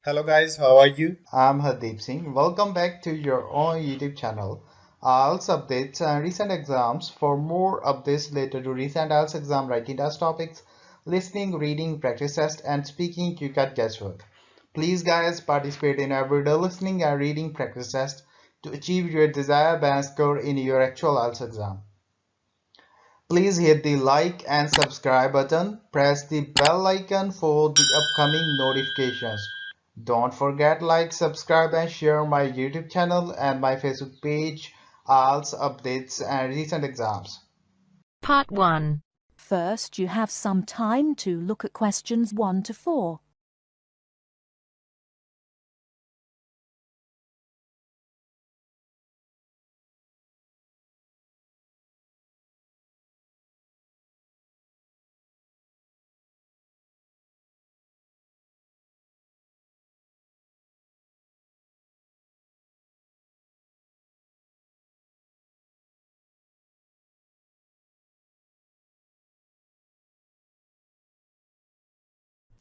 Hello guys, how are you? I'm Hardeep Singh. Welcome back to your own YouTube channel. IELTS updates and recent exams. For more updates related to recent IELTS exam writing test topics, listening, reading, practice test, and speaking, you got guesswork. Please, guys, participate in everyday listening and reading practice test to achieve your desired band score in your actual IELTS exam. Please hit the like and subscribe button. Press the bell icon for the upcoming notifications. Don't forget like, subscribe and share my YouTube channel and my Facebook page, IELTS updates and recent exams. Part 1. First, you have some time to look at questions 1 to 4.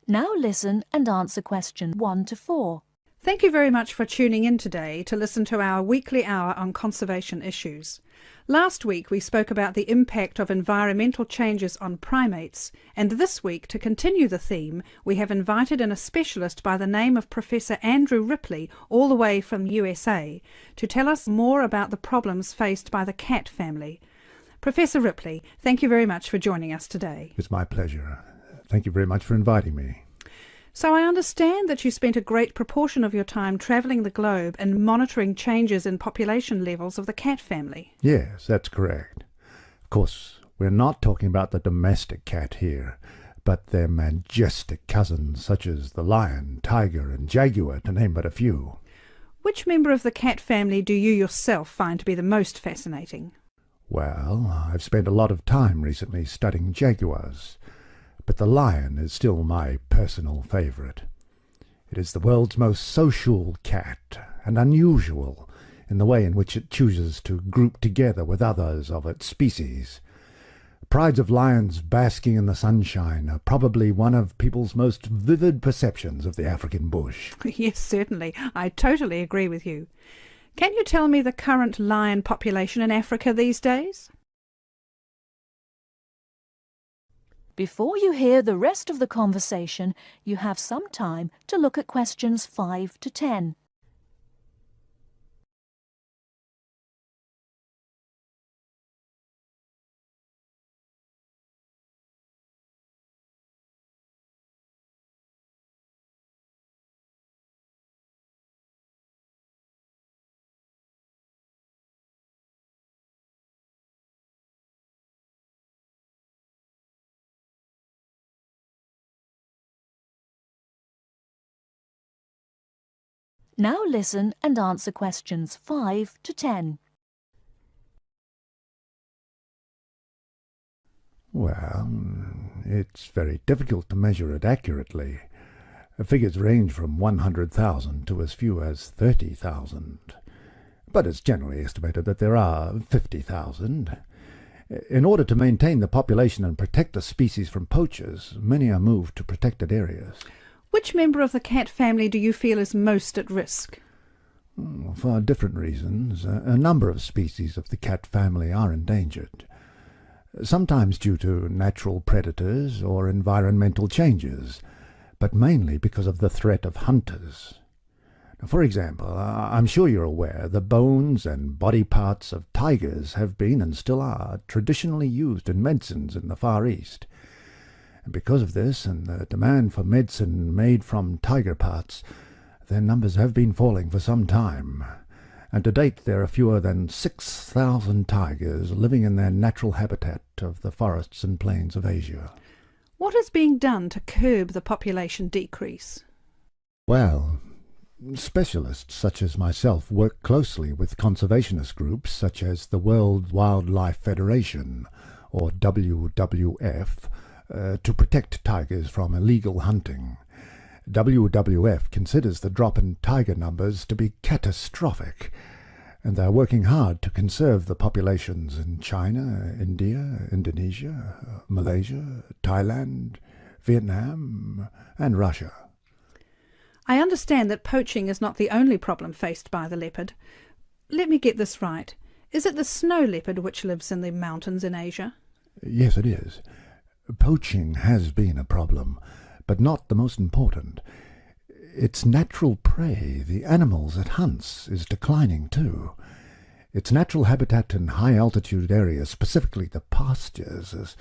Now listen and answer question 1 to 4. Thank you very much for tuning in today to listen to our weekly hour on conservation issues. Last week we spoke about the impact of environmental changes on primates, and this week, to continue the theme, we have invited in a specialist by the name of Professor Andrew Ripley, all the way from USA, to tell us more about the problems faced by the cat family. Professor Ripley, thank you very much for joining us today. It's my pleasure. Thank you very much for inviting me. So I understand that you spent a great proportion of your time travelling the globe and monitoring changes in population levels of the cat family. Yes, that's correct. Of course, we're not talking about the domestic cat here, but their majestic cousins such as the lion, tiger and jaguar, to name but a few. Which member of the cat family do you yourself find to be the most fascinating? Well, I've spent a lot of time recently studying jaguars, but the lion is still my personal favourite. It is the world's most social cat, and unusual in the way in which it chooses to group together with others of its species. Prides of lions basking in the sunshine are probably one of people's most vivid perceptions of the African bush. Yes, certainly. I totally agree with you. Can you tell me the current lion population in Africa these days? Before you hear the rest of the conversation, you have some time to look at questions 5 to 10. Now listen and answer questions 5 to 10. Well, it's very difficult to measure it accurately. Figures range from 100,000 to as few as 30,000. But it's generally estimated that there are 50,000. In order to maintain the population and protect the species from poachers, many are moved to protected areas. Which member of the cat family do you feel is most at risk? For different reasons, a number of species of the cat family are endangered, sometimes due to natural predators or environmental changes, but mainly because of the threat of hunters. For example, I'm sure you're aware the bones and body parts of tigers have been and still are traditionally used in medicines in the Far East. And because of this and the demand for medicine made from tiger parts, their numbers have been falling for some time, and to date there are fewer than 6,000 tigers living in their natural habitat of the forests and plains of Asia. What is being done to curb the population decrease? Well, specialists such as myself work closely with conservationist groups such as the World Wildlife Federation, or WWF, to protect tigers from illegal hunting. WWF considers the drop in tiger numbers to be catastrophic, and they are working hard to conserve the populations in China, India, Indonesia, Malaysia, Thailand, Vietnam, and Russia. I understand that poaching is not the only problem faced by the leopard. Let me get this right. Is it the snow leopard which lives in the mountains in Asia? Yes, it is. Poaching has been a problem, but not the most important. Its natural prey, the animals it hunts, is declining too. Its natural habitat in high-altitude areas, specifically the pastures, is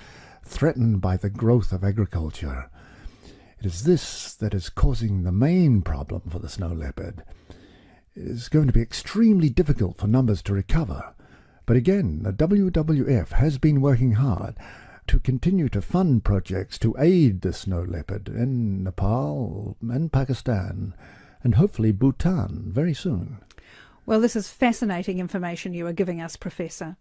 threatened by the growth of agriculture. It is this that is causing the main problem for the snow leopard. It is going to be extremely difficult for numbers to recover. But again, the WWF has been working hard to continue to fund projects to aid the snow leopard in Nepal and Pakistan, and hopefully Bhutan very soon. Well, this is fascinating information you are giving us, Professor.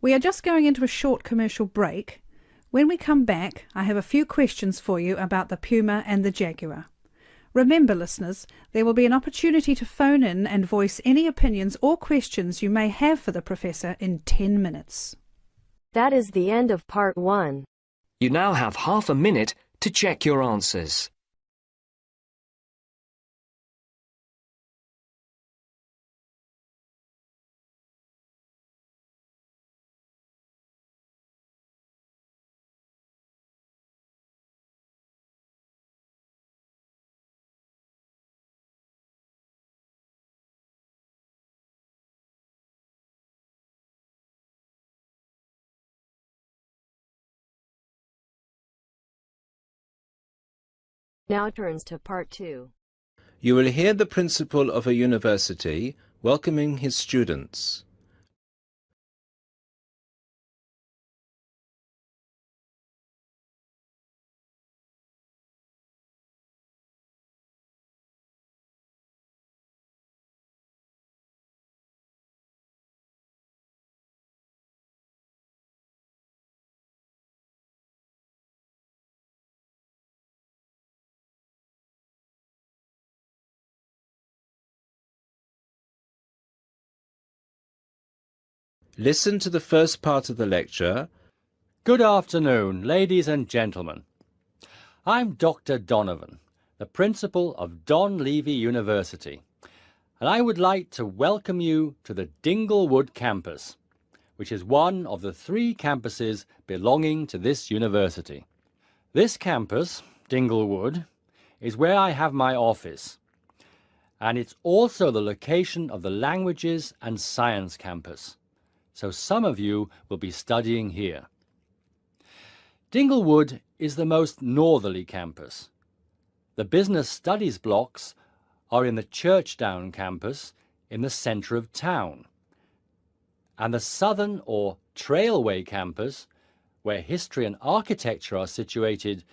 We are just going into a short commercial break. When we come back, I have a few questions for you about the puma and the jaguar. Remember, listeners, there will be an opportunity to phone in and voice any opinions or questions you may have for the Professor in 10 minutes. That is the end of part 1. You now have half a minute to check your answers. Now turns to part 2. You will hear the principal of a university welcoming his students. Listen to the first part of the lecture. Good afternoon, ladies and gentlemen. I'm Dr. Donovan, the principal of Don Levy University, and I would like to welcome you to the Dinglewood campus, which is one of the 3 campuses belonging to this university. This campus, Dinglewood, is where I have my office, and it's also the location of the Languages and Science campus, so some of you will be studying here. Dinglewood is the most northerly campus. The business studies blocks are in the Churchdown campus in the centre of town, and the southern or Trailway campus, where history and architecture are situated,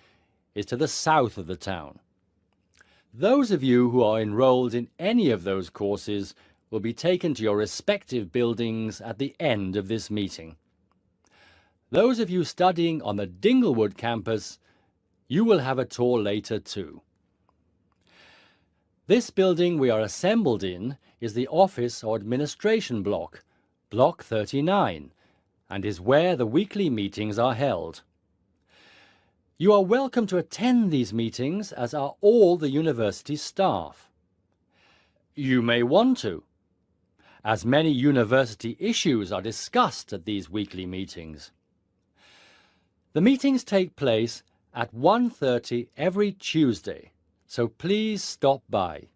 is to the south of the town. Those of you who are enrolled in any of those courses will be taken to your respective buildings at the end of this meeting. Those of you studying on the Dinglewood campus, you will have a tour later too. This building we are assembled in is the office or administration block, Block 39, and is where the weekly meetings are held. You are welcome to attend these meetings, as are all the university staff. You may want to, as many university issues are discussed at these weekly meetings. The meetings take place at 1:30 every Tuesday, so please stop by.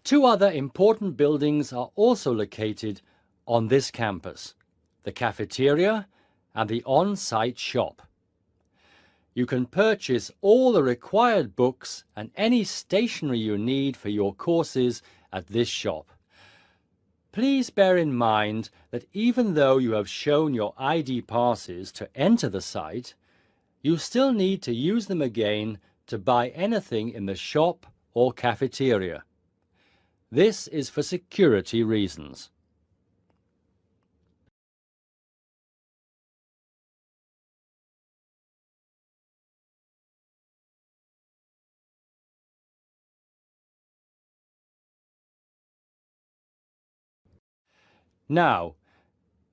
2 other important buildings are also located on this campus, the cafeteria and the on-site shop. You can purchase all the required books and any stationery you need for your courses at this shop. Please bear in mind that even though you have shown your ID passes to enter the site, you still need to use them again to buy anything in the shop or cafeteria. This is for security reasons. Now,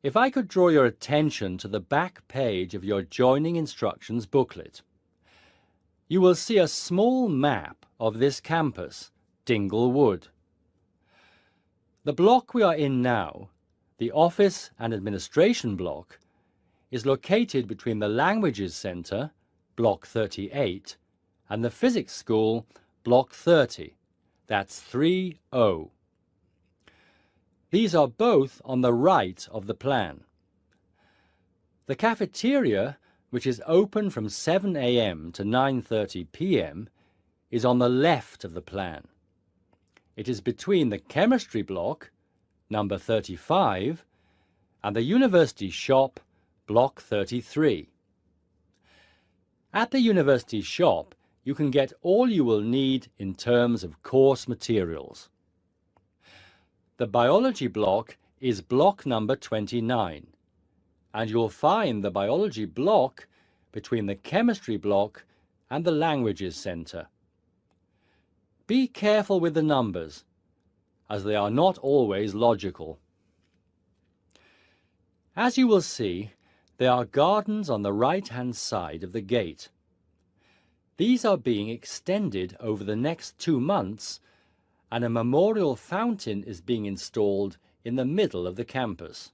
if I could draw your attention to the back page of your joining instructions booklet. you will see a small map of this campus, Dingle Wood. The block we are in now, the Office and Administration block, is located between the Languages Centre, Block 38, and the Physics School, Block 30. That's 3O. These are both on the right of the plan. The cafeteria, which is open from 7 a.m. to 9:30 p.m., is on the left of the plan. It is between the Chemistry block, number 35, and the University shop, Block 33. At the University shop, you can get all you will need in terms of course materials. The Biology block is block number 29, and you'll find the Biology block between the Chemistry block and the Languages Centre. Be careful with the numbers, as they are not always logical. As you will see, there are gardens on the right-hand side of the gate. These are being extended over the next 2 months, and a memorial fountain is being installed in the middle of the campus.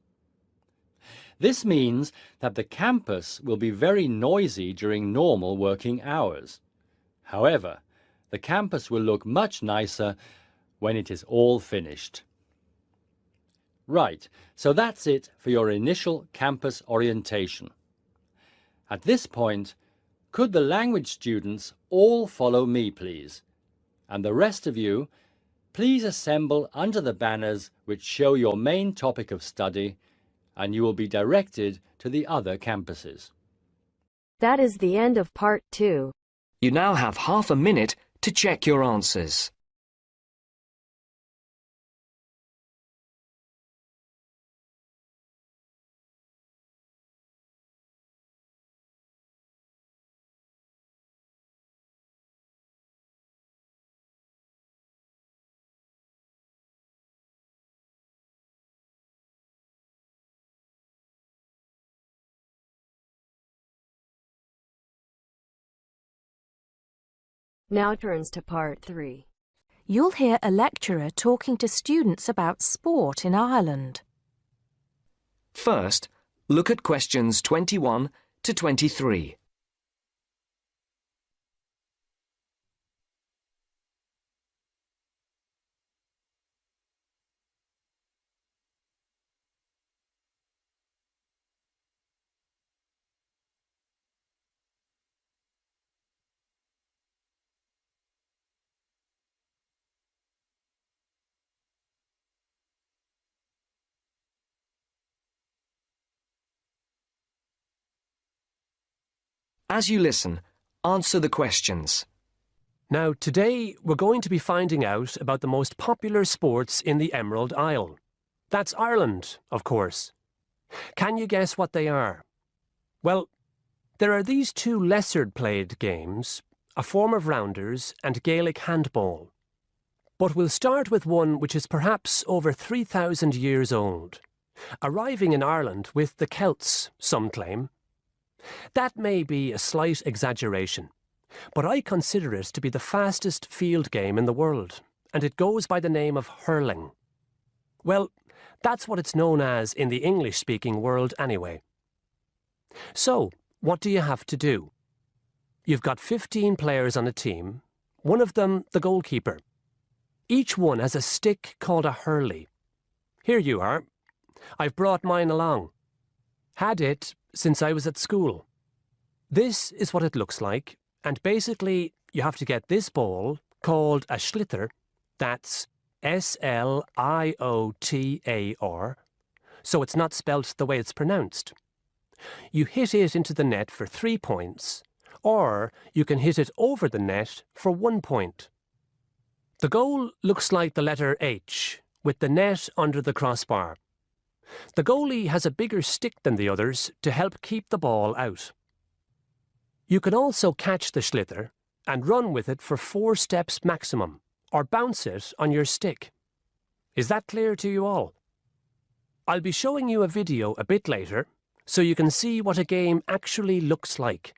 This means that the campus will be very noisy during normal working hours. However, the campus will look much nicer when it is all finished. Right, so that's it for your initial campus orientation. At this point, could the language students all follow me, please? And the rest of you, please assemble under the banners which show your main topic of study, and you will be directed to the other campuses. That is the end of part 2. You now have half a minute to check your answers. Now turns to part 3. You'll hear a lecturer talking to students about sport in Ireland. First, look at questions 21 to 23. As you listen, answer the questions. Now, today we're going to be finding out about the most popular sports in the Emerald Isle. That's Ireland, of course. Can you guess what they are? Well, there are these 2 lesser-played games, a form of rounders and Gaelic handball. But we'll start with one which is perhaps over 3,000 years old, arriving in Ireland with the Celts, some claim. That may be a slight exaggeration, but I consider it to be the fastest field game in the world, and it goes by the name of hurling. Well, that's what it's known as in the English-speaking world anyway. So, what do you have to do? You've got 15 players on a team, one of them the goalkeeper. Each one has a stick called a hurley. Here you are. I've brought mine along. Had it since I was at school. This is what it looks like, and basically you have to get this ball, called a sliotar, that's S-L-I-O-T-A-R, so it's not spelt the way it's pronounced. You hit it into the net for 3 points, or you can hit it over the net for 1 point. The goal looks like the letter H, with the net under the crossbar. The goalie has a bigger stick than the others to help keep the ball out. You can also catch the sliotar and run with it for 4 steps maximum, or bounce it on your stick. Is that clear to you all? I'll be showing you a video a bit later, so you can see what a game actually looks like.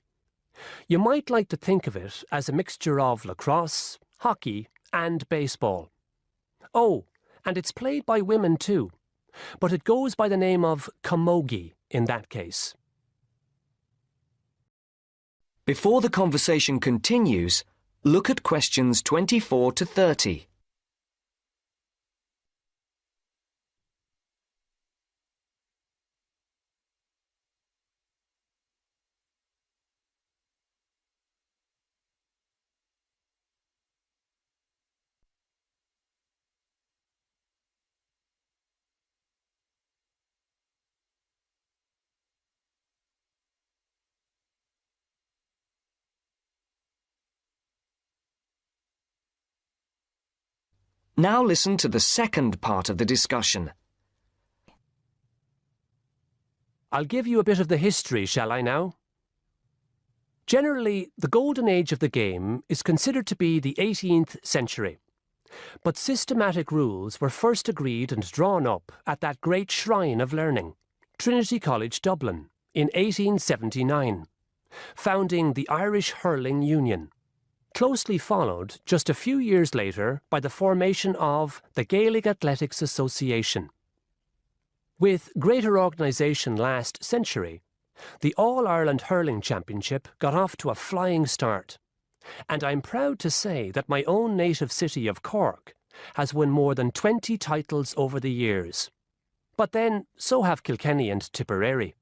You might like to think of it as a mixture of lacrosse, hockey and baseball. Oh, and it's played by women too, but it goes by the name of camogie in that case. Before the conversation continues, look at questions 24 to 30. Now listen to the second part of the discussion. I'll give you a bit of the history, shall I now? Generally, the golden age of the game is considered to be the 18th century. But systematic rules were first agreed and drawn up at that great shrine of learning, Trinity College, Dublin, in 1879, founding the Irish Hurling Union, closely followed just a few years later by the formation of the Gaelic Athletics Association. With greater organisation last century, the All-Ireland Hurling Championship got off to a flying start, and I'm proud to say that my own native city of Cork has won more than 20 titles over the years. But then, so have Kilkenny and Tipperary.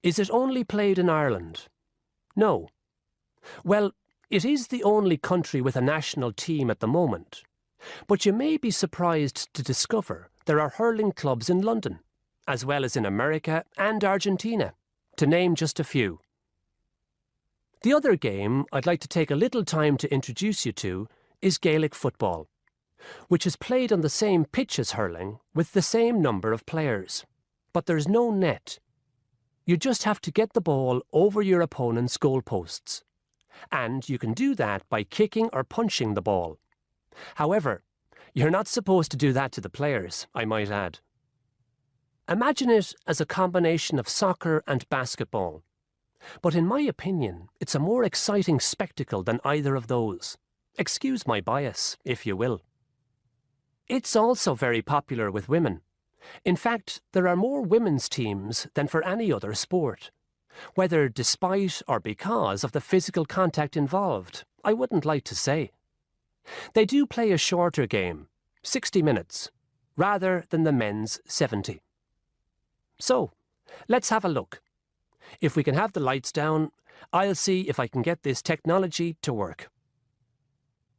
Is it only played in Ireland? No. Well, it is the only country with a national team at the moment, but you may be surprised to discover there are hurling clubs in London, as well as in America and Argentina, to name just a few. The other game I'd like to take a little time to introduce you to is Gaelic football, which is played on the same pitch as hurling with the same number of players, but there's no net. You just have to get the ball over your opponent's goalposts. And you can do that by kicking or punching the ball. However, you're not supposed to do that to the players, I might add. Imagine it as a combination of soccer and basketball. But in my opinion, it's a more exciting spectacle than either of those. Excuse my bias, if you will. It's also very popular with women. In fact, there are more women's teams than for any other sport. Whether despite or because of the physical contact involved, I wouldn't like to say. They do play a shorter game, 60 minutes, rather than the men's 70. So, let's have a look. If we can have the lights down, I'll see if I can get this technology to work.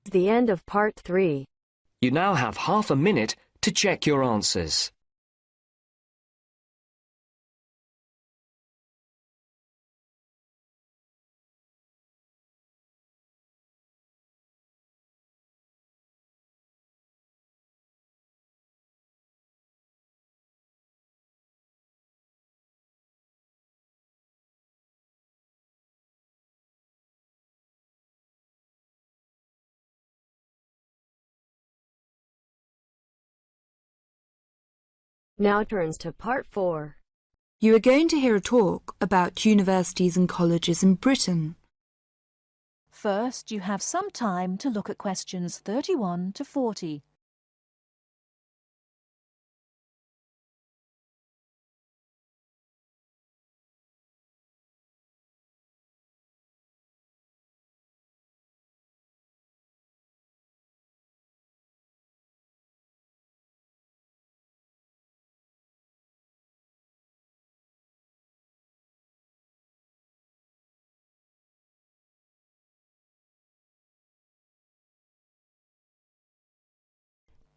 The end of part 3. You now have half a minute to check your answers. Now turns to part 4. You are going to hear a talk about universities and colleges in Britain. First, you have some time to look at questions 31 to 40.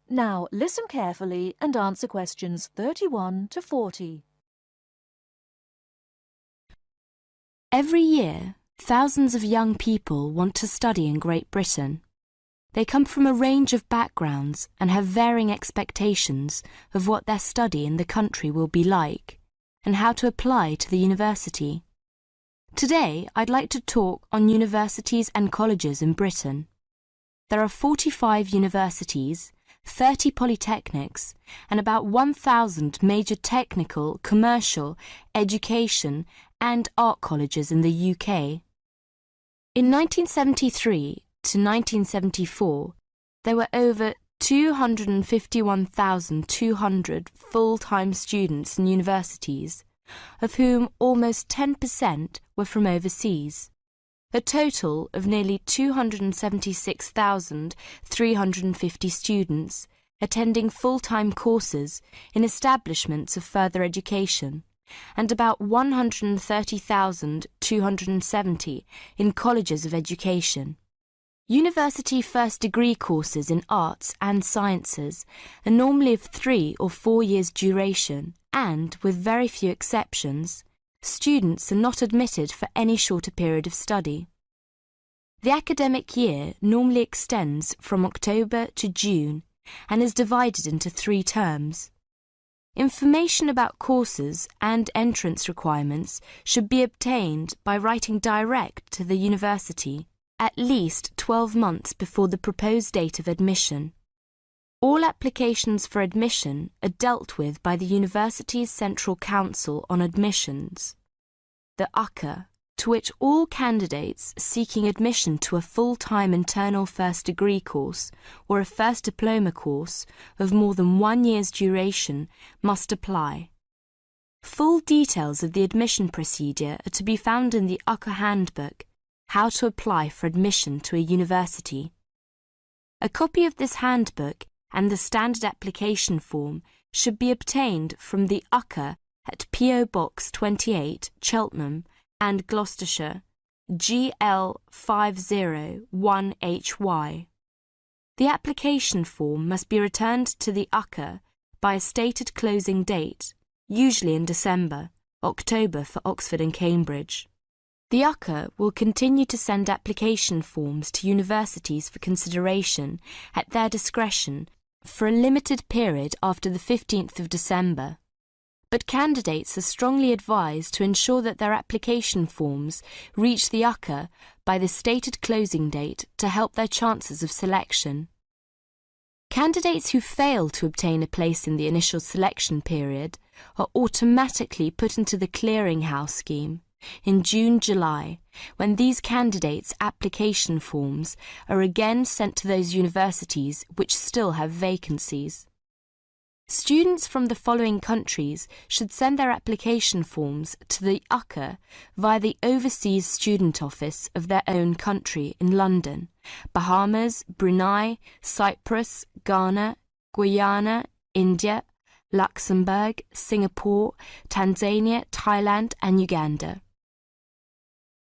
Now listen carefully and answer questions 31 to 40. Every year, thousands of young people want to study in Great Britain. They come from a range of backgrounds and have varying expectations of what their study in the country will be like and how to apply to the university. Today, I'd like to talk on universities and colleges in Britain. There are 45 universities, 30 polytechnics, and about 1,000 major technical, commercial, education and art colleges in the UK. In 1973 to 1974, there were over 251,200 full-time students in universities, of whom almost 10% were from overseas. A total of nearly 276,350 students attending full-time courses in establishments of further education, and about 130,270 in colleges of education. University first degree courses in arts and sciences are normally of 3 or 4 years duration, and, with very few exceptions, students are not admitted for any shorter period of study. The academic year normally extends from October to June and is divided into 3 terms. Information about courses and entrance requirements should be obtained by writing direct to the university at least 12 months before the proposed date of admission. All applications for admission are dealt with by the University's Central Council on Admissions, the UCA, to which all candidates seeking admission to a full-time internal first degree course or a first diploma course of more than 1 year's duration must apply. Full details of the admission procedure are to be found in the UCA Handbook, How to Apply for Admission to a University. A copy of this handbook and the standard application form should be obtained from the UCA at PO Box 28, Cheltenham and Gloucestershire, GL 501HY. The application form must be returned to the UCA by a stated closing date, usually in December, October for Oxford and Cambridge. The UCA will continue to send application forms to universities for consideration at their discretion for a limited period after the 15th of December. But candidates are strongly advised to ensure that their application forms reach the UCA by the stated closing date to help their chances of selection. Candidates who fail to obtain a place in the initial selection period are automatically put into the clearinghouse scheme in June-July, when these candidates' application forms are again sent to those universities which still have vacancies. Students from the following countries should send their application forms to the UCA via the Overseas Student Office of their own country in London: Bahamas, Brunei, Cyprus, Ghana, Guyana, India, Luxembourg, Singapore, Tanzania, Thailand and Uganda.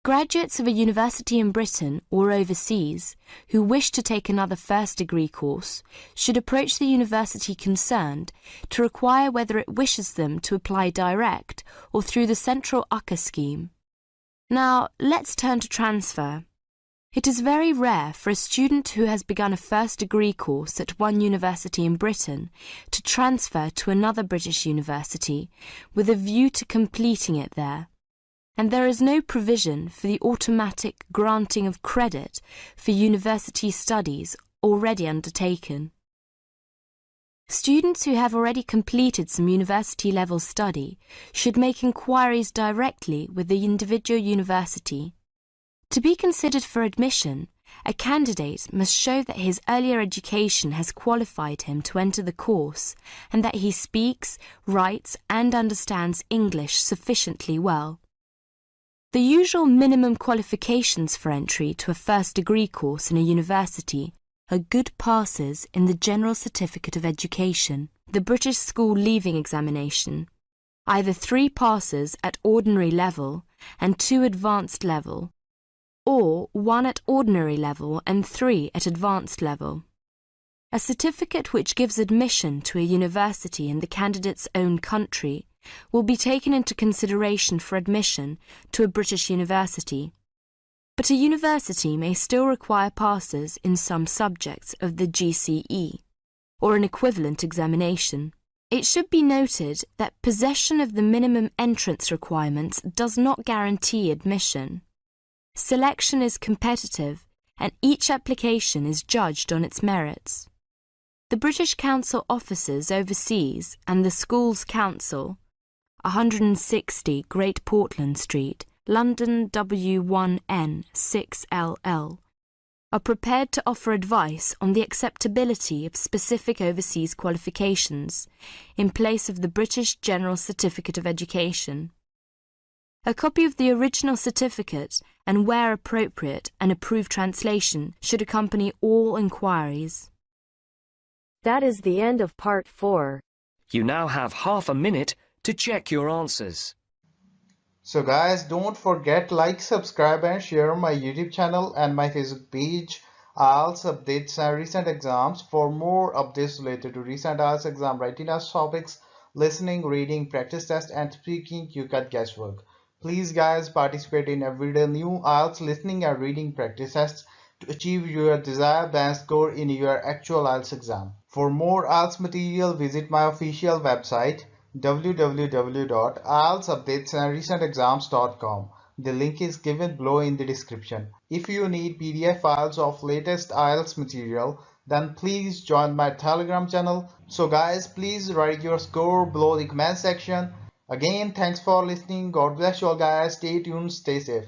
Graduates of a university in Britain or overseas who wish to take another first degree course should approach the university concerned to inquire whether it wishes them to apply direct or through the central UCA scheme. Now, let's turn to transfer. It is very rare for a student who has begun a first degree course at one university in Britain to transfer to another British university with a view to completing it there, and there is no provision for the automatic granting of credit for university studies already undertaken. Students who have already completed some university-level study should make inquiries directly with the individual university. To be considered for admission, a candidate must show that his earlier education has qualified him to enter the course and that he speaks, writes and understands English sufficiently well. The usual minimum qualifications for entry to a first degree course in a university are good passes in the General Certificate of Education, the British School Leaving Examination, either 3 passes at ordinary level and 2 advanced level, or 1 at ordinary level and 3 at advanced level. A certificate which gives admission to a university in the candidate's own country will be taken into consideration for admission to a British university, but a university may still require passes in some subjects of the GCE, or an equivalent examination. It should be noted that possession of the minimum entrance requirements does not guarantee admission. Selection is competitive, and each application is judged on its merits. The British Council offices overseas and the Schools Council, 160 Great Portland Street, London W1N 6LL, are prepared to offer advice on the acceptability of specific overseas qualifications in place of the British General Certificate of Education. A copy of the original certificate and, where appropriate, an approved translation should accompany all inquiries. That is the end of part 4. You now have half a minute to check your answers. So guys, don't forget like, subscribe and share my YouTube channel and my Facebook page, IELTS updates and recent exams. For more updates related to recent IELTS exam writing test topics, listening, reading, practice test and speaking, you got guesswork. Please guys, participate in everyday new IELTS listening and reading practice tests to achieve your desired band score in your actual IELTS exam. For more IELTS material, visit my official website www.ieltsupdatesandrecentexams.com. The link is given below in the description. If you need PDF files of latest IELTS material, then please join my Telegram channel. So guys, please write your score below the comment section. Again, thanks for listening. God bless you all guys. Stay tuned, stay safe.